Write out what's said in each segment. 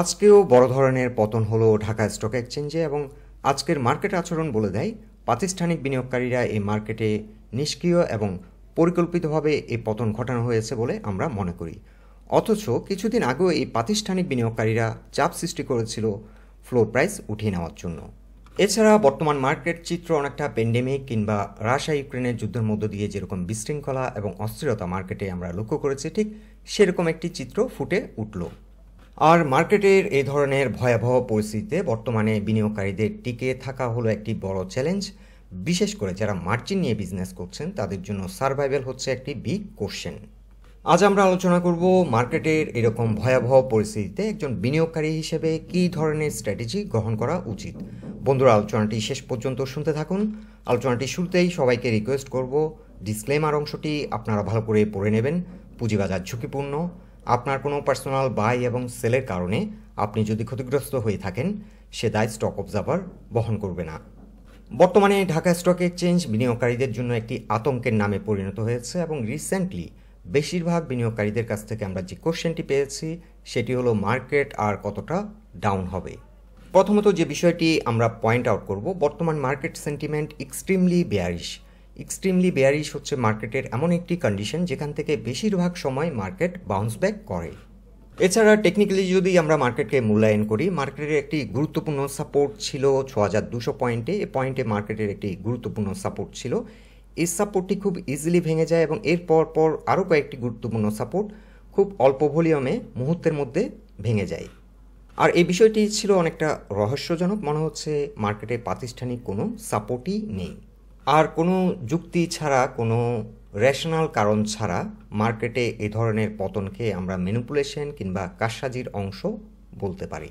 আজকেও বড় ধরনের পতন হলো ঢাকা স্টক এক্সচেঞ্জে এবং আজকের মার্কেট আচরণ বলে দেয় প্রাতিষ্ঠানিক বিনিয়োগকারীরা এই মার্কেটে নিষ্ক্রিয় এবং পরিকল্পিতভাবে এই পতন ঘটানো হয়েছে বলে আমরা মনে করি। অথচ কিছুদিন আগেও এই প্রাতিষ্ঠানিক বিনিয়োগকারীরা চাপ সৃষ্টি করেছিল ফ্লোর প্রাইস উঠিয়ে নেওয়ার জন্য। এছাড়া বর্তমান মার্কেট চিত্র অনেকটা প্যান্ডেমিক কিংবা রাশিয়া ইউক্রেনের যুদ্ধের মধ্য দিয়ে যেরকম বিশৃঙ্খলা এবং অস্থিরতা মার্কেটে আমরা লক্ষ্য করেছি, ঠিক সেরকম একটি চিত্র ফুটে উঠল। আর মার্কেটের এই ধরনের ভয়াবহ পরিস্থিতিতে বর্তমানে বিনিয়োগকারীদের টিকে থাকা হলো একটি বড় চ্যালেঞ্জ। বিশেষ করে যারা মার্জিন নিয়ে বিজনেস করছেন তাদের জন্য সার্ভাইভাল হচ্ছে একটি বিগ কোশ্চেন। আজ আমরা আলোচনা করব মার্কেটের এরকম ভয়াবহ পরিস্থিতিতে একজন বিনিয়োগকারী হিসেবে কী ধরনের স্ট্র্যাটেজি গ্রহণ করা উচিত। বন্ধুরা, আলোচনাটি শেষ পর্যন্ত শুনতে থাকুন। আলোচনাটি শুরুতেই সবাইকে রিকোয়েস্ট করব ডিসক্লেমার অংশটি আপনারা ভালো করে পড়ে নেবেন। পুঁজিবাজার ঝুঁকিপূর্ণ। আপনার কোনো পার্সোনাল বাই এবং সেলের কারণে আপনি যদি ক্ষতিগ্রস্ত হয়ে থাকেন, সে দায় স্টক অবজার্ভার বহন করবে না। বর্তমানে ঢাকা স্টক এক্সচেঞ্জ বিনিয়োগকারীদের জন্য একটি আতঙ্কের নামে পরিণত হয়েছে এবং রিসেন্টলি বেশিরভাগ বিনিয়োগকারীদের কাছ থেকে আমরা যে কোশ্চেনটি পেয়েছি সেটি হলো মার্কেট আর কতটা ডাউন হবে। প্রথমত যে বিষয়টি আমরা পয়েন্ট আউট করব, বর্তমান মার্কেট সেন্টিমেন্ট এক্সট্রিমলি বেয়ারিশ হচ্ছে মার্কেটের এমন একটি কন্ডিশন যেখান থেকে বেশিরভাগ সময় মার্কেট বাউন্স ব্যাক করে। এছাড়া টেকনিক্যালি যদি আমরা মার্কেটকে মূল্যায়ন করি, মার্কেটের একটি গুরুত্বপূর্ণ সাপোর্ট ছিল ৬২০০ পয়েন্টে। এই পয়েন্টে মার্কেটের একটি গুরুত্বপূর্ণ সাপোর্ট ছিল। এই সাপোর্টটি খুব ইজিলি ভেঙে যায় এবং এর পর আরও কয়েকটি গুরুত্বপূর্ণ সাপোর্ট খুব অল্প ভলিউমে মুহূর্তের মধ্যে ভেঙে যায়। আর এই বিষয়টি ছিল অনেকটা রহস্যজনক। মনে হচ্ছে মার্কেটে প্রাতিষ্ঠানিক কোনো সাপোর্টই নেই। আর কোনো যুক্তি ছাড়া, কোনো রেশনাল কারণ ছাড়া মার্কেটে এই ধরনের পতনকে আমরা ম্যানিপুলেশন কিংবা কারসাজির অংশ বলতে পারি।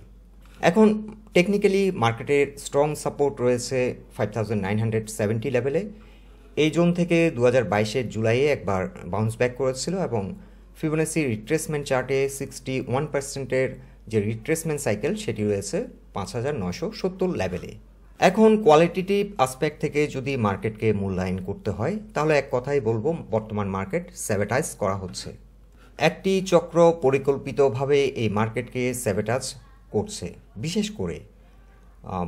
এখন টেকনিক্যালি মার্কেটের স্ট্রং সাপোর্ট রয়েছে 5970 লেভেলে। এই জোন থেকে 2022-এর জুলাইয়ে একবার বাউন্স ব্যাক করেছিল এবং ফিবোনাচি রিট্রেসমেন্ট চার্টে 61%-এর যে রিট্রেসমেন্ট সাইকেল সেটি রয়েছে 5970 লেভেলে। এখন কোয়ালিটেটিভ আসপেক্ট থেকে যদি মার্কেটকে মূল্যায়ন করতে হয় তাহলে এক কথাই বলবো, বর্তমান মার্কেট স্যাবোটাইজ করা হচ্ছে। একটি চক্র পরিকল্পিতভাবে এই মার্কেটকে স্যাবোটাইজ করছে। বিশেষ করে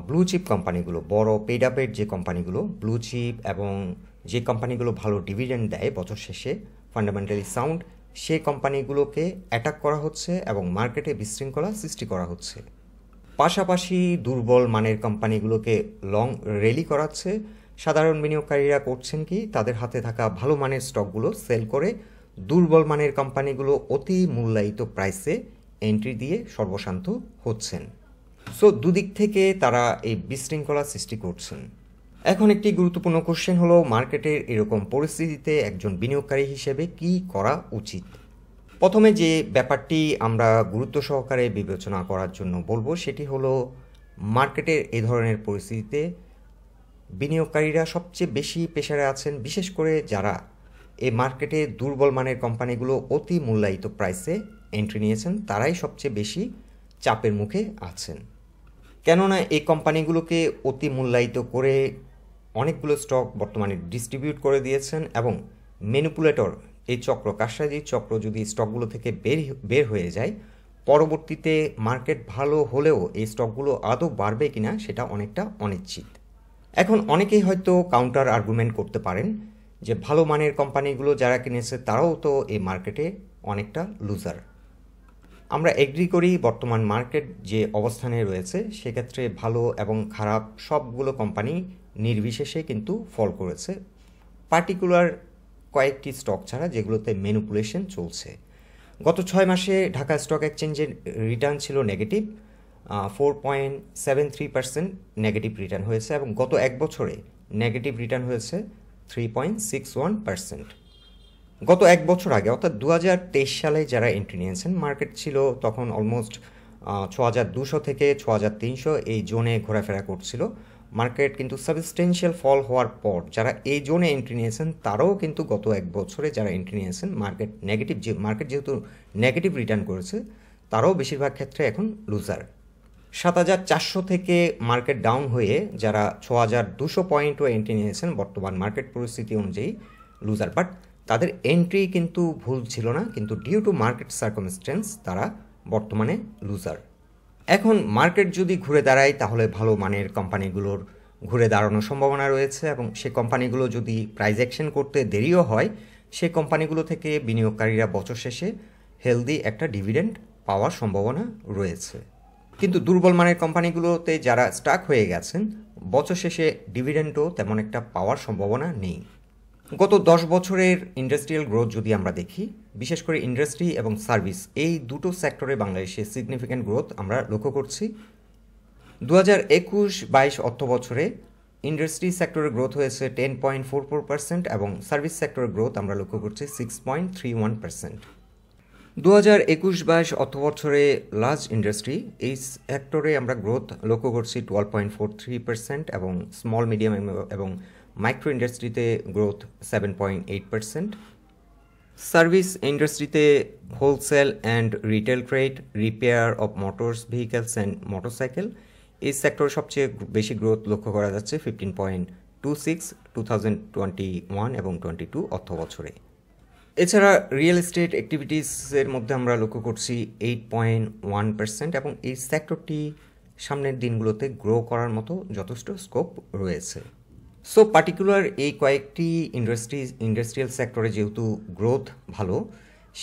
ব্লু চিপ কোম্পানিগুলো, বড় পেড আপের যে কোম্পানিগুলো ব্লু চিপ এবং যে কোম্পানিগুলো ভালো ডিভিডেন্ড দেয় বছর শেষে, ফান্ডামেন্টালি সাউন্ড, সেই কোম্পানিগুলোকে অ্যাটাক করা হচ্ছে এবং মার্কেটে বিশৃঙ্খলা সৃষ্টি করা হচ্ছে। পাশাপাশি দুর্বল মানের কোম্পানিগুলোকে লং র্যালি করাচ্ছে। সাধারণ বিনিয়োগকারীরা করছেন কি, তাদের হাতে থাকা ভালো মানের স্টকগুলো সেল করে দুর্বল মানের কোম্পানিগুলো অতি মূল্যায়িত প্রাইসে এন্ট্রি দিয়ে সর্বশান্ত হচ্ছেন। সো দুদিক থেকে তারা এই বিশৃঙ্খলা সৃষ্টি করছেন। এখন একটি গুরুত্বপূর্ণ কোশ্চেন হলো, মার্কেটের এরকম পরিস্থিতিতে একজন বিনিয়োগকারী হিসেবে কি করা উচিত। প্রথমে যে ব্যাপারটি আমরা গুরুত্ব সহকারে বিবেচনা করার জন্য বলবো সেটি হলো, মার্কেটের এই ধরনের পরিস্থিতিতে বিনিয়োগকারীরা সবচেয়ে বেশি প্রেসারে আছেন। বিশেষ করে যারা এই মার্কেটে দুর্বল মানের কোম্পানিগুলো অতি মূল্যায়িত প্রাইসে এন্ট্রি নিয়েছেন, তারাই সবচেয়ে বেশি চাপের মুখে আছেন। কেননা এই কোম্পানিগুলোকে অতি মূল্যায়িত করে অনেকগুলো স্টক বর্তমানে ডিস্ট্রিবিউট করে দিয়েছেন এবং ম্যানিপুলেটর এই চক্র, কারসাজির চক্র যদি স্টকগুলো থেকে বের হয়ে যায়, পরবর্তীতে মার্কেট ভালো হলেও এই স্টকগুলো আদৌ বাড়বে কিনা সেটা অনেকটা অনিশ্চিত। এখন অনেকেই হয়তো কাউন্টার আর্গুমেন্ট করতে পারেন যে ভালো মানের কোম্পানিগুলো যারা কিনেছে তারাও তো এই মার্কেটে অনেকটা লুজার। আমরা এগ্রি করি, বর্তমান মার্কেট যে অবস্থানে রয়েছে সেক্ষেত্রে ভালো এবং খারাপ সবগুলো কোম্পানি নির্বিশেষে কিন্তু ফল করেছে, পার্টিকুলার কয়েকটি স্টক ছাড়া যেগুলোতে ম্যানিপুলেশন চলছে। গত 6 মাসে ঢাকা স্টক এক্সচেঞ্জের রিটার্ন ছিল নেগেটিভ 4.73% নেগেটিভ রিটার্ন হয়েছে এবং গত এক বছরে নেগেটিভ রিটার্ন হয়েছে 3.61%। গত এক বছর আগে অর্থাৎ 2023 সালে যারা এন্ট্রি নিয়েছেন, মার্কেট ছিল তখন অলমোস্ট 6200 থেকে 6300 এই জোনে ঘোরাফেরা করছিল। মার্কেট কিন্তু সাবস্টেন্সিয়াল ফল হওয়ার পর যারা এই জোনে এন্ট্রি নিয়েছেন তারাও কিন্তু গত এক বছরে যারা এন্ট্রি নিয়েছেন, মার্কেট যেহেতু নেগেটিভ রিটার্ন করেছে, তারাও বেশিরভাগ ক্ষেত্রে এখন লুজার। 7400 থেকে মার্কেট ডাউন হয়ে যারা 6200 পয়েন্টও এন্ট্রি নিয়েছেন, বর্তমান মার্কেট পরিস্থিতি অনুযায়ী লুজার। বাট তাদের এন্ট্রি কিন্তু ভুল ছিল না, কিন্তু ডিউ টু মার্কেট সার্কামস্টেন্স তারা বর্তমানে লুজার। এখন মার্কেট যদি ঘুরে দাঁড়ায় তাহলে ভালো মানের কোম্পানিগুলোর ঘুরে দাঁড়ানোর সম্ভাবনা রয়েছে এবং সেই কোম্পানিগুলো যদি প্রাইস অ্যাকশন করতে দেরিও হয় সেই কোম্পানিগুলো থেকে বিনিয়োগকারীরা বছর শেষে হেলদি একটা ডিভিডেন্ড পাওয়ার সম্ভাবনা রয়েছে। কিন্তু দুর্বল মানের কোম্পানিগুলোতে যারা স্টাক হয়ে গেছেন বছর শেষে ডিভিডেন্ডও তেমন একটা পাওয়ার সম্ভাবনা নেই। গত 10 বছরের ইন্ডাস্ট্রিয়াল গ্রোথ যদি আমরা দেখি, বিশেষ করে ইন্ডাস্ট্রি এবং সার্ভিস এই দুটো সেক্টরে বাংলাদেশে সিগনিফিক্যান্ট গ্রোথ আমরা লক্ষ্য করছি। 2021-22 অর্থ বছরে ইন্ডাস্ট্রি সেক্টরের গ্রোথ হয়েছে 10.44% এবং সার্ভিস সেক্টরের গ্রোথ আমরা লক্ষ্য করছি 6.31%। 2021-22 অর্থ বছরে লার্জ ইন্ডাস্ট্রি এই সেক্টরে আমরা গ্রোথ লক্ষ্য করছি 12.43% এবং স্মল মিডিয়াম এবং মাইক্রো ইন্ডাস্ট্রিতে গ্রোথ 7.8%। সার্ভিস ইন্ডাস্ট্রিতে wholesale and retail trade, repair of motors vehicles and motorcycle এই সেক্টরে সবচেয়ে বেশি গ্রোথ লক্ষ্য করা যাচ্ছে 15.26 2021 এবং 22 অর্থ বছরে। এছাড়া রিয়েল এস্টেট অ্যাক্টিভিটিসের মধ্যে আমরা লক্ষ্য করছি 8.1% এবং এই সেক্টরটি সামনের দিনগুলোতে গ্রো করার মতো যথেষ্ট স্কোপ রয়েছে। সো পার্টিকুলার এই কয়েকটি ইন্ডাস্ট্রিয়াল সেক্টরে যেহেতু গ্রোথ ভালো,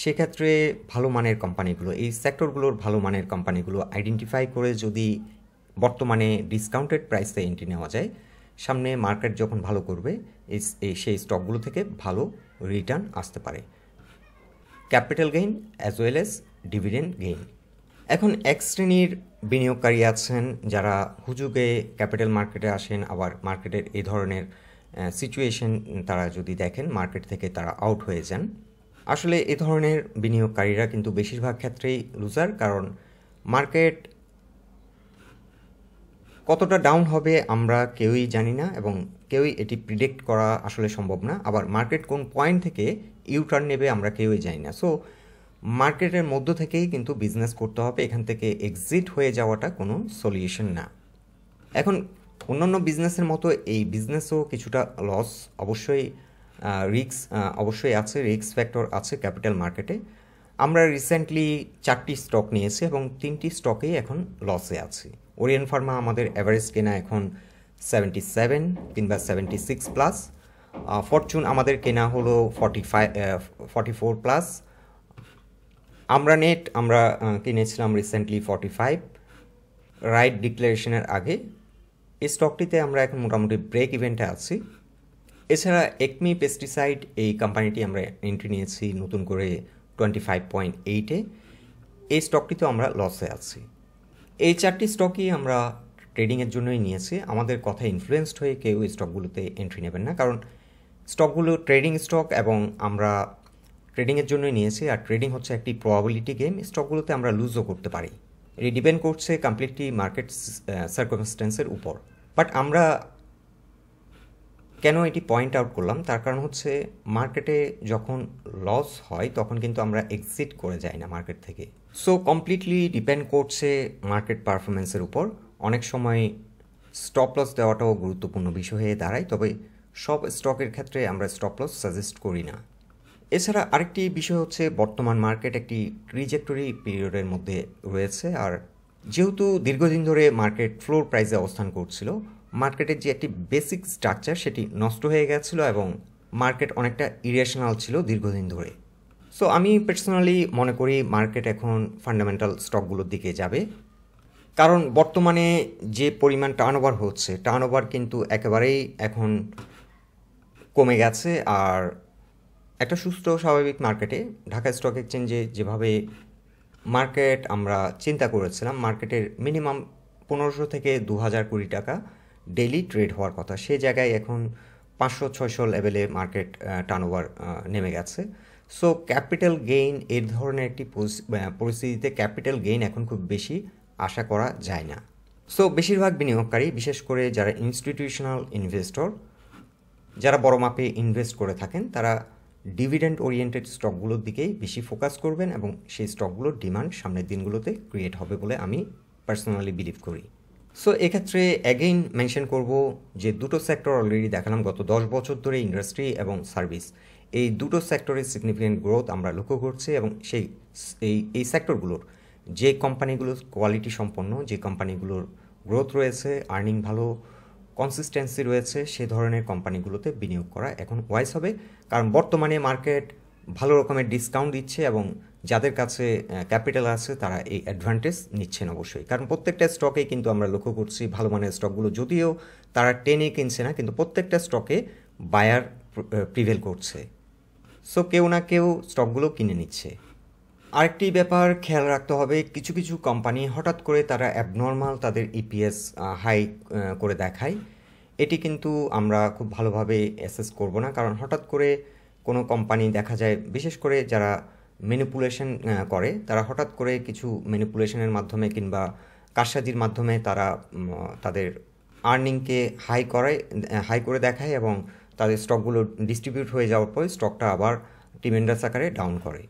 সেক্ষেত্রে ভালো মানের কোম্পানিগুলো এই সেক্টরগুলোর ভালো মানের কোম্পানিগুলো আইডেন্টিফাই করে যদি বর্তমানে ডিসকাউন্টেড প্রাইসে এন্ট্রি নেওয়া যায়, সামনে মার্কেট যখন ভালো করবে সেই স্টকগুলো থেকে ভালো রিটার্ন আসতে পারে, capital gain as well as dividend gain. এখন এক শ্রেণীর বিনিয়োগকারী আছেন যারা হুজুগে ক্যাপিটাল মার্কেটে আসেন, আবার মার্কেটের এই ধরনের সিচুয়েশন তারা যদি দেখেন মার্কেট থেকে তারা আউট হয়ে যান। আসলে এই ধরনের বিনিয়োগকারীরা কিন্তু বেশিরভাগ ক্ষেত্রেই লুজার, কারণ মার্কেট কতটা ডাউন হবে আমরা কেউই জানি না এবং কেউই এটি প্রিডিক্ট করা আসলে সম্ভব না। আবার মার্কেট কোন পয়েন্ট থেকে ইউটার্ন নেবে আমরা কেউই জানি না। সো মার্কেটের মধ্য থেকেই কিন্তু বিজনেস করতে হবে, এখান থেকে এক্সিট হয়ে যাওয়াটা কোনো সলিউশন না। এখন অন্যান্য বিজনেসের মতো এই বিজনেসও কিছুটা লস অবশ্যই, রিস্ক অবশ্যই আছে, রিস্ক ফ্যাক্টর আছে ক্যাপিটাল মার্কেটে। আমরা রিসেন্টলি 4টি স্টক নিয়েছি এবং 3টি স্টকেই এখন লসে আছি। ওরিয়েন্ট ফার্মা আমাদের অ্যাভারেজ কেনা এখন 77 কিংবা 76 প্লাস, ফরচুন আমাদের কেনা হলো 44 প্লাস, আমরা নেট আমরা কিনেছিলাম রিসেন্টলি 45 রাইট ডিক্লারেশনের আগে। এই স্টকটিতে আমরা এখন মোটামুটি ব্রেক ইভেন্টে আছি। এছাড়া একমি পেস্টিসাইড এই কোম্পানিটি আমরা এন্ট্রি নিয়েছি নতুন করে 25.8-এ, এই স্টকটিতেও আমরা লসে আছি। এই 4টি স্টকই আমরা ট্রেডিংয়ের জন্যই নিয়েছি। আমাদের কথা ইনফ্লুয়েসড হয়ে কেউ এই স্টকগুলোতে এন্ট্রি নেবেন না, কারণ স্টকগুলো ট্রেডিং স্টক এবং আমরা ট্রেডিংয়ের জন্যই নিয়েছি, আর ট্রেডিং হচ্ছে একটি প্রবাবিলিটি গেম। স্টকগুলোতে আমরা লুজও করতে পারি, এটি ডিপেন্ড করছে কমপ্লিটলি মার্কেট সার্কামস্টেন্সের উপর। বাট আমরা কেন এটি পয়েন্ট আউট করলাম, তার কারণ হচ্ছে মার্কেটে যখন লস হয় তখন কিন্তু আমরা এক্সিট করে যাই না মার্কেট থেকে। সো কমপ্লিটলি ডিপেন্ড করছে মার্কেট পারফরমেন্সের উপর। অনেক সময় স্টপ লস দেওয়াটাও গুরুত্বপূর্ণ বিষয় হয়ে দাঁড়ায়, তবে সব স্টকের ক্ষেত্রে আমরা স্টপ লস সাজেস্ট করি না। এছাড়া আরেকটি বিষয় হচ্ছে বর্তমান মার্কেট একটি ট্রিজেক্টরি পিরিয়ডের মধ্যে রয়েছে, আর যেহেতু দীর্ঘদিন ধরে মার্কেট ফ্লোর প্রাইসে অবস্থান করছিল, মার্কেটের যে একটি বেসিক স্ট্রাকচার সেটি নষ্ট হয়ে গেছিলো এবং মার্কেট অনেকটা ইরেশনাল ছিল দীর্ঘদিন ধরে। সো আমি পার্সোনালি মনে করি মার্কেট এখন ফান্ডামেন্টাল স্টকগুলোর দিকে যাবে, কারণ বর্তমানে যে পরিমাণ টার্নওভার হচ্ছে, টার্নওভার কিন্তু একেবারেই এখন কমে গেছে। আর একটা সুস্থ স্বাভাবিক মার্কেটে ঢাকা স্টক এক্সচেঞ্জে যেভাবে মার্কেট আমরা চিন্তা করেছিলাম, মার্কেটের মিনিমাম 1500 থেকে 2000 কোটি টাকা ডেইলি ট্রেড হওয়ার কথা, সেই জায়গায় এখন 500-600 লেভেলে মার্কেট টার্নওভার নেমে গেছে। সো ক্যাপিটাল গেইন এর ধরনের একটি পরিস্থিতিতে ক্যাপিটাল গেইন এখন খুব বেশি আশা করা যায় না। সো বেশিরভাগ বিনিয়োগকারী, বিশেষ করে যারা ইনস্টিটিউশনাল ইনভেস্টর, যারা বড় মাপে ইনভেস্ট করে থাকেন, তারা ডিভিডেন্ড ওরিয়েন্টেড স্টকগুলোর দিকেই বেশি ফোকাস করবেন এবং সেই স্টকগুলোর ডিমান্ড সামনের দিনগুলোতে ক্রিয়েট হবে বলে আমি পার্সোনালি বিলিভ করি। সো এক্ষেত্রে অ্যাগেইন মেনশন করব যে দুটো সেক্টর অলরেডি দেখালাম গত 10 বছর ধরে, ইন্ডাস্ট্রি এবং সার্ভিস, এই দুটো সেক্টরের সিগনিফিক্যান্ট গ্রোথ আমরা লক্ষ্য করছি এবং এই সেক্টরগুলোর যে কোম্পানিগুলো কোয়ালিটি সম্পন্ন, যে কোম্পানিগুলোর গ্রোথ রয়েছে, আর্নিং ভালো, কনসিস্টেন্সি রয়েছে, সে ধরনের কোম্পানিগুলোতে বিনিয়োগ করা এখন ওয়াইজ হবে। কারণ বর্তমানে মার্কেট ভালো রকমের ডিসকাউন্ট দিচ্ছে এবং যাদের কাছে ক্যাপিটাল আছে তারা এই অ্যাডভান্টেজ নিচ্ছেন অবশ্যই। কারণ প্রত্যেকটা স্টকেই কিন্তু আমরা লক্ষ্য করছি ভালো মানের স্টকগুলো যদিও তারা টেনে কিনছে না, কিন্তু প্রত্যেকটা স্টকে বায়ার প্রিভেল করছে। সো কেউ না কেউ স্টকগুলো কিনে নিচ্ছে। আরেকটি ব্যাপার খেয়াল রাখতে হবে, কিছু কিছু কোম্পানি হঠাৎ করে তারা অ্যাবনর্মাল তাদের ইপিএস হাই করে দেখায়। এটি কিন্তু আমরা খুব ভালোভাবে অ্যাসেস করব না, কারণ হঠাৎ করে কোনো কোম্পানি দেখা যায়, বিশেষ করে যারা ম্যানিপুলেশন করে, তারা হঠাৎ করে কিছু ম্যানিপুলেশনের মাধ্যমে কিংবা কারসাজির মাধ্যমে তারা তাদের আর্নিংকে হাই করে দেখায় এবং তাদের স্টকগুলো ডিস্ট্রিবিউট হয়ে যাওয়ার পরে স্টকটা আবার ট্রিমেন্ডাস আকারে ডাউন করে।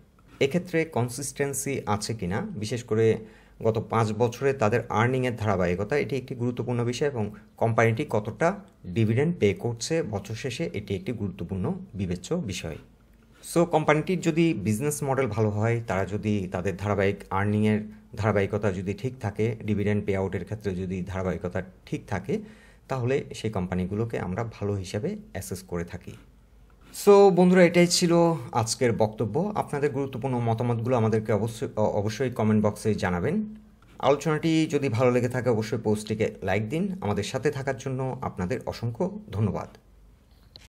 এক্ষেত্রে কনসিস্টেন্সি আছে কিনা, বিশেষ করে গত 5 বছরে তাদের আর্নিংয়ের ধারাবাহিকতা, এটি একটি গুরুত্বপূর্ণ বিষয় এবং কোম্পানিটি কতটা ডিভিডেন্ড পে করছে বছর শেষে, এটি একটি গুরুত্বপূর্ণ বিবেচ্য বিষয়। সো কোম্পানিটির যদি বিজনেস মডেল ভালো হয়, তারা যদি তাদের আর্নিংয়ের ধারাবাহিকতা যদি ঠিক থাকে, ডিভিডেন্ড পে আউটের ক্ষেত্রে যদি ধারাবাহিকতা ঠিক থাকে, তাহলে সেই কোম্পানিগুলোকে আমরা ভালো হিসাবে অ্যাসেস করে থাকি। সো বন্ধুরা, এটাই ছিল আজকের বক্তব্য। আপনাদের গুরুত্বপূর্ণ মতামতগুলো আমাদেরকে অবশ্যই কমেন্ট বক্সে জানাবেন। আলোচনাটি যদি ভালো লেগে থাকে অবশ্যই পোস্টটিকে লাইক দিন। আমাদের সাথে থাকার জন্য আপনাদের অসংখ্য ধন্যবাদ।